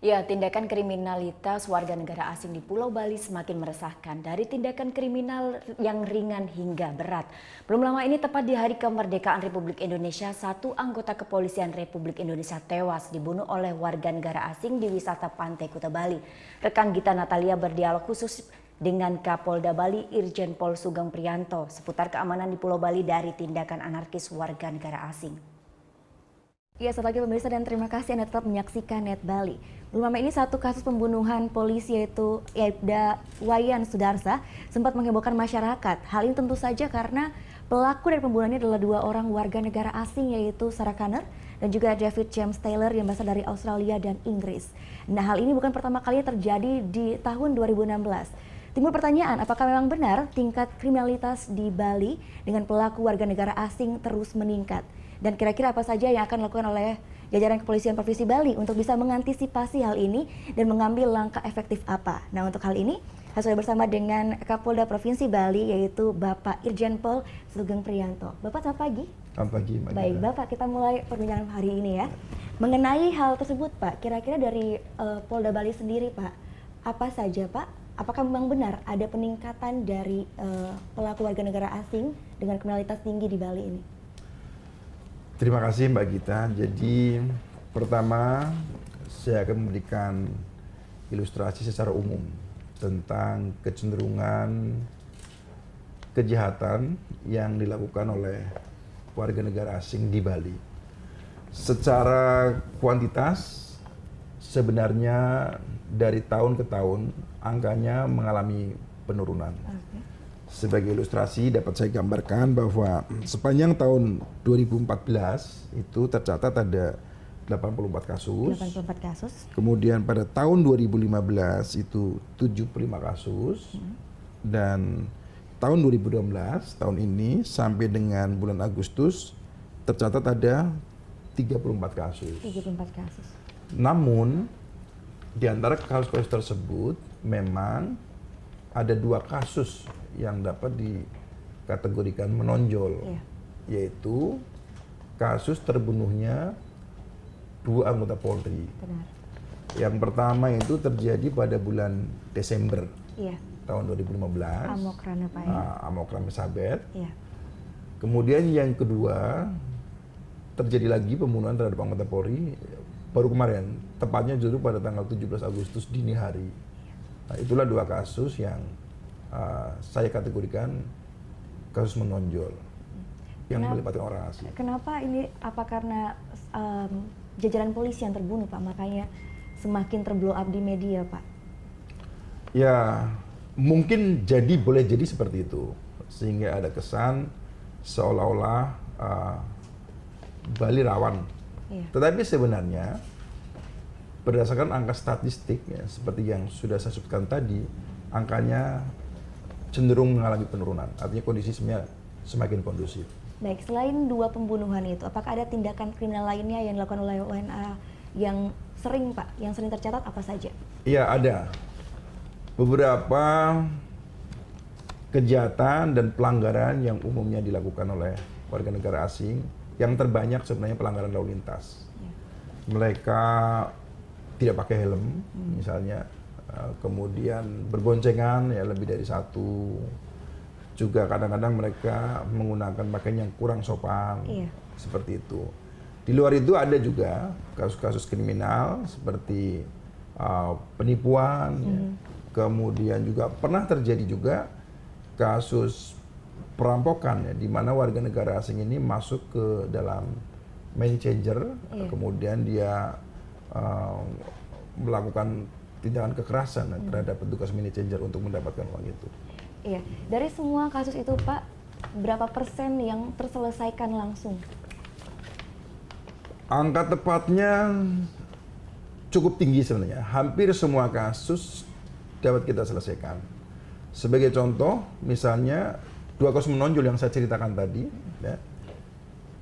Ya, tindakan kriminalitas warga negara asing di Pulau Bali semakin meresahkan. Dari tindakan kriminal yang ringan hingga berat. Belum lama ini, tepat di hari kemerdekaan Republik Indonesia, satu anggota kepolisian Republik Indonesia tewas dibunuh oleh warga negara asing di wisata Pantai Kuta Bali. Rekan Gita Natalia berdialog khusus dengan Kapolda Bali Irjen Pol Sugeng Priyanto seputar keamanan di Pulau Bali dari tindakan anarkis warga negara asing. Ya, selamat pagi pemirsa dan terima kasih Anda tetap menyaksikan Net Bali. Belum lama ini satu kasus pembunuhan polisi yaitu Aibda Wayan Sudarsa sempat menghebohkan masyarakat. Hal ini tentu saja karena pelaku dari pembunuhan ini adalah dua orang warga negara asing yaitu Sarah Connor dan juga David James Taylor yang berasal dari Australia dan Inggris. Nah, hal ini bukan pertama kalinya terjadi di tahun 2016. Timbul pertanyaan, apakah memang benar tingkat kriminalitas di Bali dengan pelaku warga negara asing terus meningkat? Dan kira-kira apa saja yang akan dilakukan oleh jajaran kepolisian Provinsi Bali untuk bisa mengantisipasi hal ini dan mengambil langkah efektif apa? Nah, untuk hal ini, saya sudah bersama dengan Kapolda Provinsi Bali yaitu Bapak Irjen Pol Sugeng Priyanto. Bapak, selamat pagi. Selamat pagi, Mbak. Baik, Bapak, kita mulai perbincangan hari ini ya. Mengenai hal tersebut, Pak, kira-kira dari Polda Bali sendiri, Pak, apa saja, Pak? Apakah memang benar ada peningkatan dari pelaku warga negara asing dengan kriminalitas tinggi di Bali ini? Terima kasih Mbak Gita. Jadi pertama saya akan memberikan ilustrasi secara umum tentang kecenderungan kejahatan yang dilakukan oleh warga negara asing di Bali. Secara kuantitas sebenarnya dari tahun ke tahun angkanya mengalami penurunan. Sebagai ilustrasi dapat saya gambarkan bahwa sepanjang tahun 2014 itu tercatat ada 84 kasus. 84 kasus. Kemudian pada tahun 2015 itu 75 kasus. Dan tahun 2012, tahun ini sampai dengan bulan Agustus tercatat ada 34 kasus. 34 kasus. Namun di antara kasus-kasus tersebut memang ada dua kasus yang dapat dikategorikan menonjol, yaitu kasus terbunuhnya dua anggota Polri. Benar. Yang pertama itu terjadi pada bulan Desember tahun 2015. Amok Rame, Pak, ya? Amok Rame Sabet. Iya. Kemudian yang kedua terjadi lagi pembunuhan terhadap anggota Polri baru kemarin, tepatnya justru pada tanggal 17 Agustus dini hari. Nah, itulah dua kasus yang saya kategorikan kasus menonjol yang melibatkan orang asing. Kenapa ini? Apa karena jajaran polisi yang terbunuh, Pak? Makanya semakin terblow up di media, Pak? Ya, mungkin boleh jadi seperti itu. Sehingga ada kesan seolah-olah Bali rawan. Tetapi sebenarnya berdasarkan angka statistik ya, seperti yang sudah saya sebutkan tadi, angkanya cenderung mengalami penurunan. Artinya kondisi semakin kondusif. Baik, selain dua pembunuhan itu, apakah ada tindakan kriminal lainnya yang dilakukan oleh WNA yang sering, Pak, yang sering tercatat apa saja? Iya, ada. Beberapa kejahatan dan pelanggaran yang umumnya dilakukan oleh warga negara asing, yang terbanyak sebenarnya pelanggaran lalu lintas. Mereka tidak pakai helm, misalnya, kemudian berboncengan ya lebih dari satu. Juga kadang-kadang mereka menggunakan pakaian yang kurang sopan, seperti itu. Di luar itu ada juga kasus-kasus kriminal seperti penipuan, kemudian juga pernah terjadi juga kasus perampokan ya, di mana warga negara asing ini masuk ke dalam money changer, kemudian dia melakukan tindakan kekerasan terhadap petugas money changer untuk mendapatkan uang itu. Iya, dari semua kasus itu, Pak, berapa persen yang terselesaikan langsung? Angka tepatnya cukup tinggi sebenarnya. Hampir semua kasus dapat kita selesaikan. Sebagai contoh, misalnya dua kasus menonjol yang saya ceritakan tadi, ya.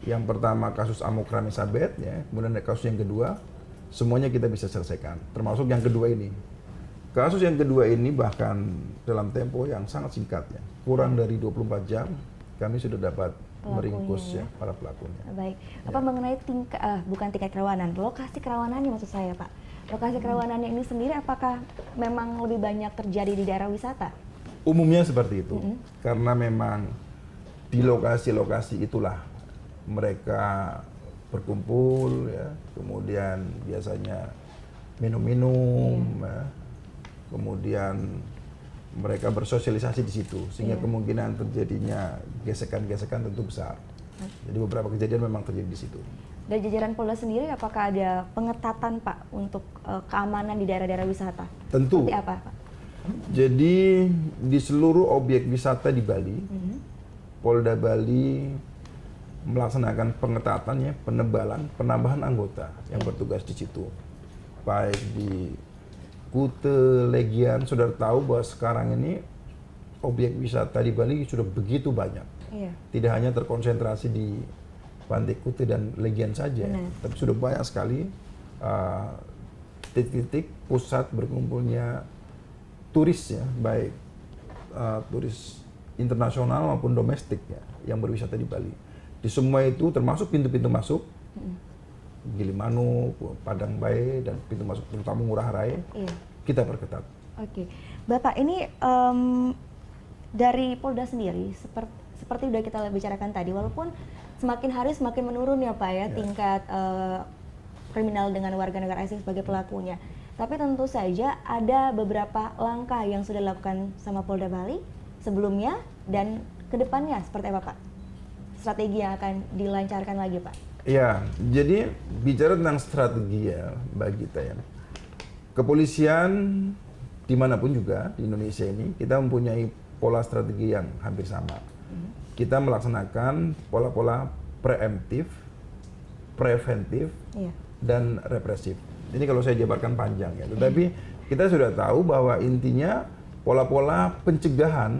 Yang pertama kasus Amok Rame Sabet, ya. Kemudian ada kasus yang kedua, semuanya kita bisa selesaikan, termasuk yang kedua ini. Kasus yang kedua ini bahkan dalam tempo yang sangat singkat ya, kurang dari 24 jam kami sudah dapat meringkus ya para pelakunya. Baik, apa mengenai bukan tingkat kerawanan, lokasi kerawanannya maksud saya, Pak. Lokasi kerawanannya ini sendiri apakah memang lebih banyak terjadi di daerah wisata? Umumnya seperti itu, karena memang di lokasi-lokasi itulah mereka berkumpul, ya, kemudian biasanya minum-minum, ya, kemudian mereka bersosialisasi di situ, sehingga kemungkinan terjadinya gesekan-gesekan tentu besar. Jadi beberapa kejadian memang terjadi di situ. Dari jajaran Polda sendiri, apakah ada pengetatan Pak untuk keamanan di daerah-daerah wisata? Tentu. Seperti apa Pak? Jadi di seluruh objek wisata di Bali, Polda Bali melaksanakan pengetatan, ya, penebalan, penambahan anggota yang bertugas di situ. Baik di Kute, Legian, sudah tahu bahwa sekarang ini objek wisata di Bali sudah begitu banyak. Iya. Tidak hanya terkonsentrasi di Pantai Kute dan Legian saja, tapi sudah banyak sekali titik-titik pusat berkumpulnya turis, ya, baik turis internasional maupun domestik, ya, yang berwisata di Bali. Di semua itu termasuk pintu-pintu masuk, Gilimanuk, Padang Bae, dan pintu masuk terutama Ngurah Rai, kita perketat. Oke, Bapak, ini dari Polda sendiri seperti udah kita bicarakan tadi, walaupun semakin hari semakin menurun ya Pak ya, tingkat kriminal dengan warga negara asing sebagai pelakunya. Tapi tentu saja ada beberapa langkah yang sudah dilakukan sama Polda Bali sebelumnya dan kedepannya seperti apa Pak? Strategi yang akan dilancarkan lagi Pak? Ya, jadi bicara tentang strategi, ya, Mbak Gita, ya. Kepolisian dimanapun juga di Indonesia ini, kita mempunyai pola strategi yang hampir sama. Kita melaksanakan pola-pola preemptif, preventif, dan represif. Ini kalau saya jabarkan panjang, ya. Tetapi kita sudah tahu bahwa intinya pola-pola pencegahan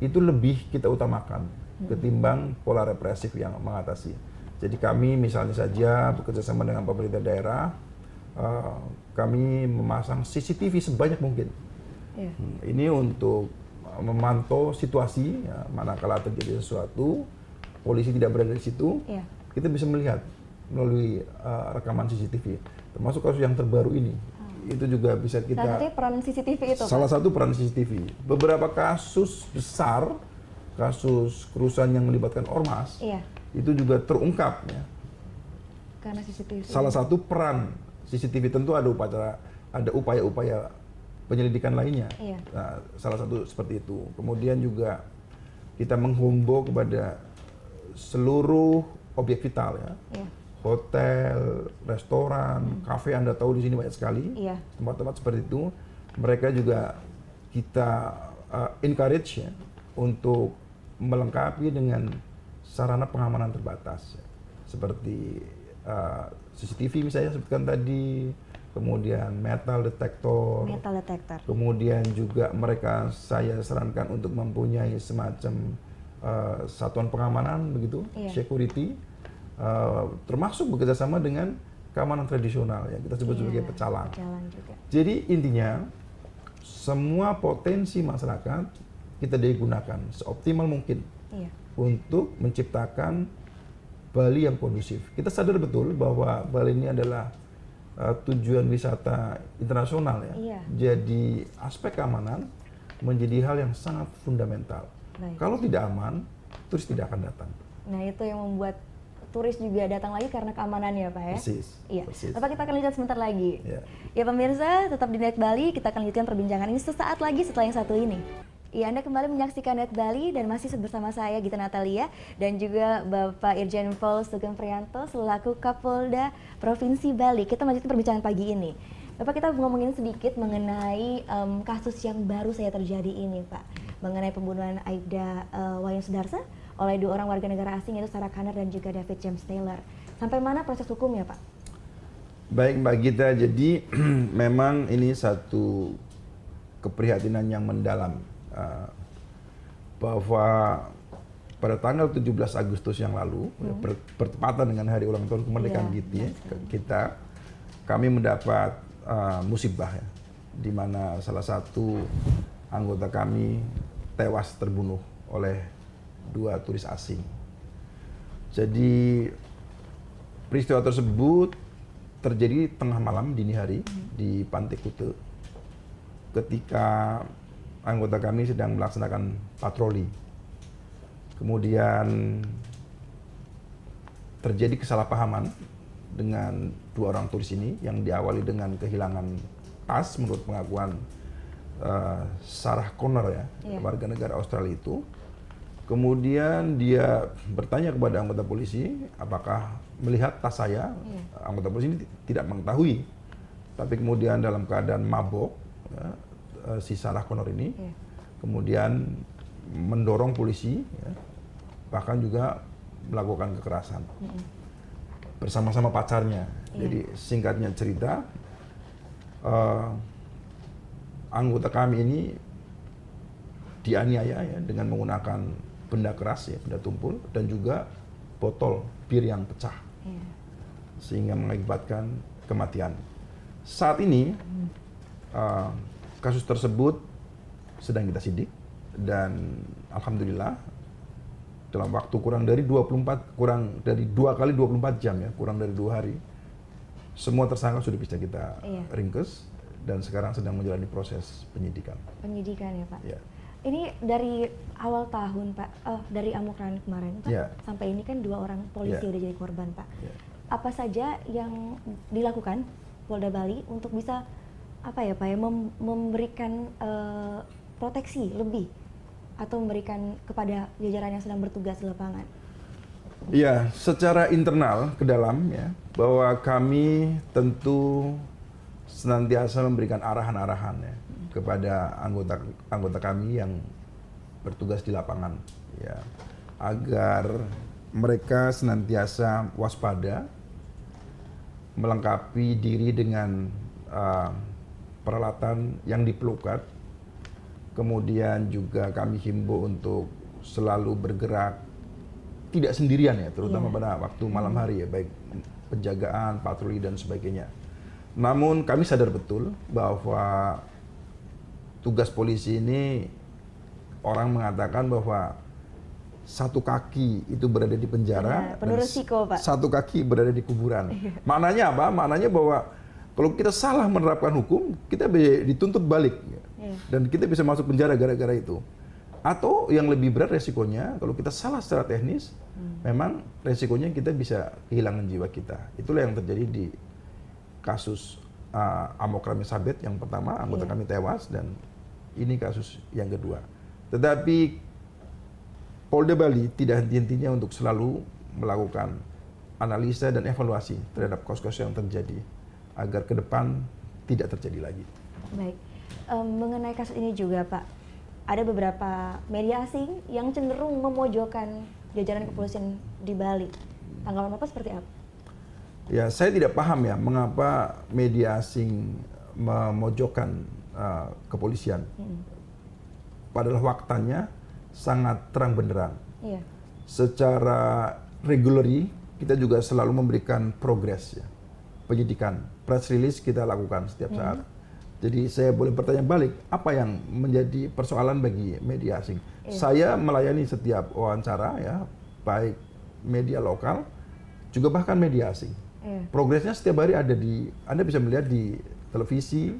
itu lebih kita utamakan ketimbang pola represif yang mengatasi. Jadi kami misalnya saja bekerjasama dengan pemerintah daerah, kami memasang CCTV sebanyak mungkin. Ini untuk memantau situasi, ya, manakala terjadi sesuatu, polisi tidak berada di situ, kita bisa melihat melalui rekaman CCTV. Termasuk kasus yang terbaru ini, itu juga bisa kita. Salah satu peran CCTV itu. Salah satu peran CCTV. Beberapa kasus besar, kasus kerusuhan yang melibatkan ormas, itu juga terungkap, ya. Karena CCTV. Salah satu peran CCTV, tentu ada upaya-upaya penyelidikan lainnya. Nah, salah satu seperti itu. Kemudian juga kita menghimbau kepada seluruh objek vital, ya. Hotel, restoran, kafe, Anda tahu di sini banyak sekali tempat-tempat seperti itu. Mereka juga kita encourage, ya, untuk melengkapi dengan sarana pengamanan terbatas, ya. Seperti CCTV misalnya sebutkan tadi, kemudian metal detector, kemudian juga mereka saya sarankan untuk mempunyai semacam satuan pengamanan begitu, security, termasuk bekerjasama dengan keamanan tradisional yang kita sebut sebagai pecalang. Jadi intinya semua potensi masyarakat kita digunakan seoptimal mungkin untuk menciptakan Bali yang kondusif. Kita sadar betul bahwa Bali ini adalah tujuan wisata internasional, ya. Jadi aspek keamanan menjadi hal yang sangat fundamental. Kalau tidak aman, turis tidak akan datang. Nah, itu yang membuat turis juga datang lagi karena keamanannya, Pak, ya? Persis. Bapak, kita akan lihat sebentar lagi. Ya pemirsa, tetap di Net Bali, kita akan lanjutkan perbincangan ini sesaat lagi setelah yang satu ini. Ya, Anda kembali menyaksikan Net Bali dan masih bersama saya Gita Natalia dan juga Bapak Irjen Pol Sugeng Priyanto selaku Kapolda Provinsi Bali. Kita melanjutkan perbincangan pagi ini. Bapak, kita ngomongin sedikit mengenai kasus yang baru saja terjadi ini, Pak. Mengenai pembunuhan Aibda Wayan Sudarsa oleh 2 orang warga negara asing, yaitu Sarah Connor dan juga David James Taylor. Sampai mana proses hukumnya, Pak? Baik, Mbak Gita. Jadi memang ini satu keprihatinan yang mendalam. Bahwa pada tanggal 17 Agustus yang lalu, bertepatan dengan hari ulang tahun kemerdekaan kita, kami mendapat musibah, ya, di mana salah satu anggota kami tewas terbunuh oleh 2 turis asing. Jadi peristiwa tersebut terjadi tengah malam dini hari di Pantai Kute ketika anggota kami sedang melaksanakan patroli. Kemudian terjadi kesalahpahaman dengan 2 orang turis ini yang diawali dengan kehilangan tas menurut pengakuan Sarah Connor ya, warga negara Australia itu. Kemudian dia bertanya kepada anggota polisi, apakah melihat tas saya? Anggota polisi ini tidak mengetahui. Tapi kemudian dalam keadaan mabok, ya, si Sarah Connor ini kemudian mendorong polisi, ya, bahkan juga melakukan kekerasan bersama-sama pacarnya. Jadi singkatnya cerita, anggota kami ini dianiaya ya dengan menggunakan benda keras ya, benda tumpul dan juga botol bir yang pecah, sehingga mengakibatkan kematian. Saat ini kasus tersebut sedang kita sidik dan alhamdulillah dalam waktu kurang dari 2 kali 24 jam ya, kurang dari 2 hari, semua tersangka sudah bisa kita ringkes dan sekarang sedang menjalani proses penyidikan. Penyidikan ya Pak? Ya. Ini dari awal tahun Pak, dari Amokran kemarin Pak, sampai ini kan 2 orang polisi udah jadi korban Pak. Apa saja yang dilakukan Polda Bali untuk bisa memberikan proteksi lebih atau memberikan kepada jajaran yang sedang bertugas di lapangan? Ya, secara internal ke dalam ya, bahwa kami tentu senantiasa memberikan arahan-arahan ya kepada anggota kami yang bertugas di lapangan ya, agar mereka senantiasa waspada, melengkapi diri dengan peralatan yang diperlukan. Kemudian juga kami himbau untuk selalu bergerak tidak sendirian ya, terutama pada waktu malam hari ya, baik penjagaan, patroli dan sebagainya. Namun kami sadar betul bahwa tugas polisi ini, orang mengatakan bahwa satu kaki itu berada di penjara, penuh resiko, Pak. Satu kaki berada di kuburan. Maknanya apa? Maknanya bahwa kalau kita salah menerapkan hukum, kita dituntut balik. Dan kita bisa masuk penjara gara-gara itu. Atau yang lebih berat resikonya, kalau kita salah secara teknis, memang resikonya kita bisa kehilangan jiwa kita. Itulah yang terjadi di kasus Amokram Sabet yang pertama, anggota kami tewas, dan ini kasus yang kedua. Tetapi Polda Bali tidak henti-hentinya untuk selalu melakukan analisa dan evaluasi terhadap kasus-kasus yang terjadi, agar ke depan tidak terjadi lagi. Baik. Mengenai kasus ini juga Pak, ada beberapa media asing yang cenderung memojokkan jajaran kepolisian di Bali. Tanggapan Bapak seperti apa? Ya, saya tidak paham ya mengapa media asing memojokkan kepolisian. Padahal faktanya sangat terang benderang. Secara regularly kita juga selalu memberikan progres ya, penyidikan. Press release kita lakukan setiap saat. Jadi saya boleh bertanya balik, apa yang menjadi persoalan bagi media asing? Saya melayani setiap wawancara ya, baik media lokal, juga bahkan media asing. Progresnya setiap hari ada Anda bisa melihat di televisi,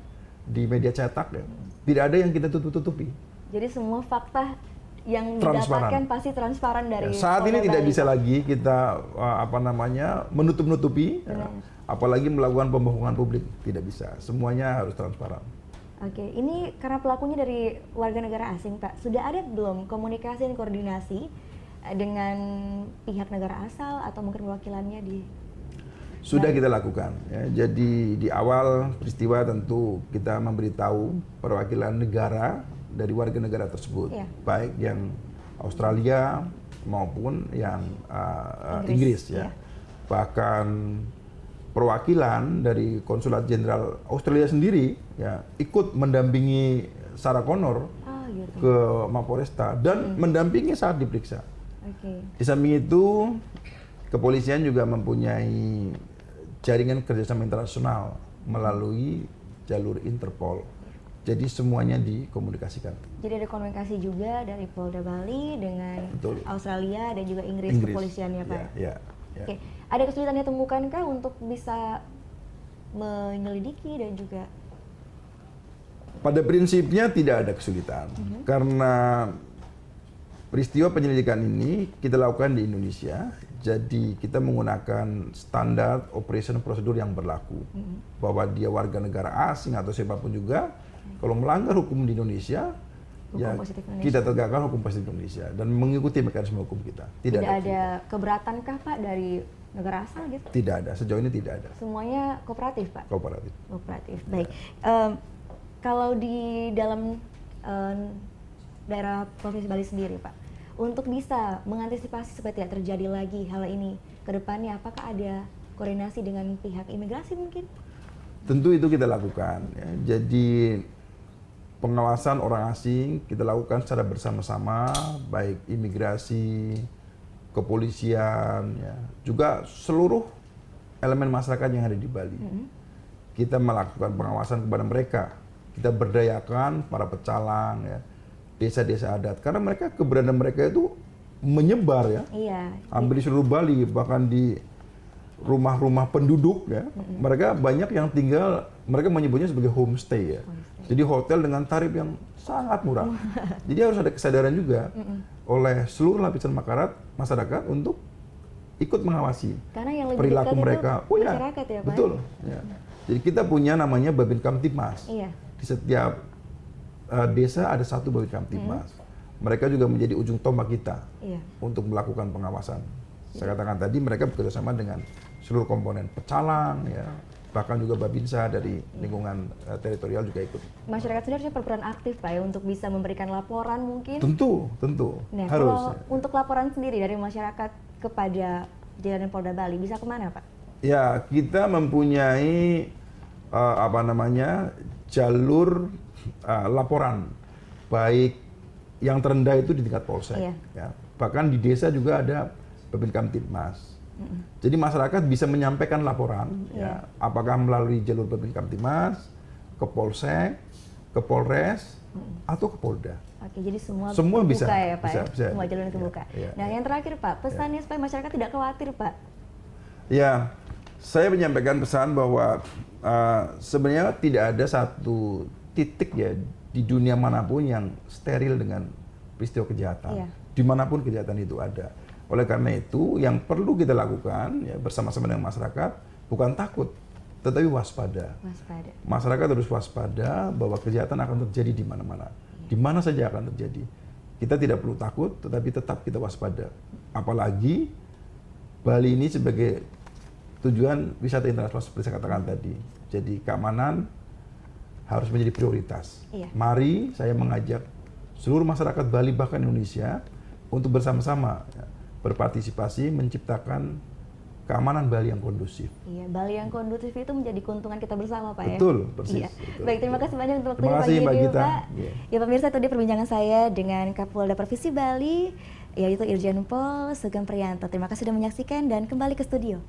di media cetak ya. Tidak ada yang kita tutup-tutupi. Jadi semua fakta yang didapatkan pasti transparan dari saat ini tidak bisa lagi kita menutup-nutupi. Apalagi melakukan pembohongan publik, tidak bisa. Semuanya harus transparan. Oke, ini karena pelakunya dari warga negara asing, Pak. Sudah ada belum komunikasi dan koordinasi dengan pihak negara asal atau mungkin perwakilannya di? Sudah kita lakukan. Ya. Jadi di awal peristiwa tentu kita memberitahu perwakilan negara dari warga negara tersebut, baik yang Australia maupun yang Inggris ya. Bahkan perwakilan dari Konsulat Jenderal Australia sendiri ya ikut mendampingi Sarah Connor ke Mapolresta dan mendampingi saat diperiksa. Di samping itu, kepolisian juga mempunyai jaringan kerjasama internasional melalui jalur Interpol. Jadi semuanya dikomunikasikan. Jadi ada komunikasi juga dari Polda Bali dengan Australia dan juga Inggris kepolisiannya, Pak. Oke. Ada kesulitan yang ditemukankah untuk bisa menyelidiki dan juga Pada prinsipnya tidak ada kesulitan, karena peristiwa penyelidikan ini kita lakukan di Indonesia, jadi kita menggunakan standar operation prosedur yang berlaku, bahwa dia warga negara asing atau siapapun juga, kalau melanggar hukum di Indonesia, Hukum positif Indonesia. kita tegakkan hukum positif Indonesia dan mengikuti mekanisme hukum kita. tidak ada keberatankah Pak dari negara asal gitu? Tidak ada, sejauh ini tidak ada. Semuanya kooperatif Pak? Kooperatif. Kooperatif, baik. Kalau di dalam daerah Provinsi Bali sendiri Pak, untuk bisa mengantisipasi supaya tidak terjadi lagi hal ini ke depannya, apakah ada koordinasi dengan pihak imigrasi mungkin? Tentu itu kita lakukan. Ya. Jadi pengawasan orang asing kita lakukan secara bersama-sama, baik imigrasi, kepolisian, ya, juga seluruh elemen masyarakat yang ada di Bali. Kita melakukan pengawasan kepada mereka. Kita berdayakan para pecalang, ya, desa-desa adat, karena mereka keberadaan mereka itu menyebar, ya, Iya. hampir di seluruh Bali, bahkan di rumah-rumah penduduk, ya, mereka banyak yang tinggal, mereka menyebutnya sebagai homestay, ya. Jadi hotel dengan tarif yang sangat murah. Jadi harus ada kesadaran juga oleh seluruh lapisan masyarakat untuk ikut mengawasi Karena yang lebih perilaku dekat mereka. itu masyarakat ya Pak? Betul. Ya. Jadi kita punya namanya Babin Kamtibmas. Iya. Di setiap desa ada satu Babin Kamtibmas. Mereka juga menjadi ujung tombak kita Iya. untuk melakukan pengawasan. Saya katakan tadi mereka bekerjasama dengan seluruh komponen pecalang, ya, bahkan juga Babinsa dari lingkungan teritorial juga ikut. Masyarakat sendiri harusnya berperan aktif Pak ya untuk bisa memberikan laporan mungkin. Tentu Nah, harus. kalau untuk laporan sendiri dari masyarakat kepada Jajaran Polda Bali bisa kemana Pak? Ya, kita mempunyai jalur laporan, baik yang terendah itu di tingkat polsek, Iya. ya. Bahkan di desa juga ada Babin Kamtibmas. Jadi masyarakat bisa menyampaikan laporan, ya, apakah melalui jalur Babin Kamtibmas, ke polsek, ke polres, atau ke polda. Oke, jadi semua Semua terbuka bisa, ya Pak ya? bisa. Semua jalur Ya, terbuka. ya, Nah, ya. yang terakhir Pak, pesannya supaya masyarakat tidak khawatir Pak. Ya, saya menyampaikan pesan bahwa sebenarnya tidak ada satu titik, ya, di dunia manapun yang steril dengan peristiwa kejahatan. Iya. Dimanapun kejahatan itu ada. Oleh karena itu, yang perlu kita lakukan, ya, bersama-sama dengan masyarakat, bukan takut, tetapi waspada. Waspada. Masyarakat harus waspada bahwa kejahatan akan terjadi di mana-mana. Di mana saja akan terjadi. Kita tidak perlu takut, tetapi tetap kita waspada. Apalagi Bali ini sebagai tujuan wisata internasional seperti saya katakan tadi. Jadi keamanan harus menjadi prioritas. Iya. Mari saya mengajak seluruh masyarakat Bali bahkan Indonesia untuk bersama-sama, ya, berpartisipasi menciptakan keamanan Bali yang kondusif. Iya, Bali yang kondusif itu menjadi keuntungan kita bersama Pak ya? Betul, persis. Iya. Betul. Baik, terima kasih banyak untuk waktunya Terima kasih, pagi Mbak ini Gita. Pak. Iya. Ya pemirsa, tadi perbincangan saya dengan Kapolda Provinsi Bali, yaitu Irjen Pol Sugeng Priyanto. Terima kasih sudah menyaksikan dan kembali ke studio.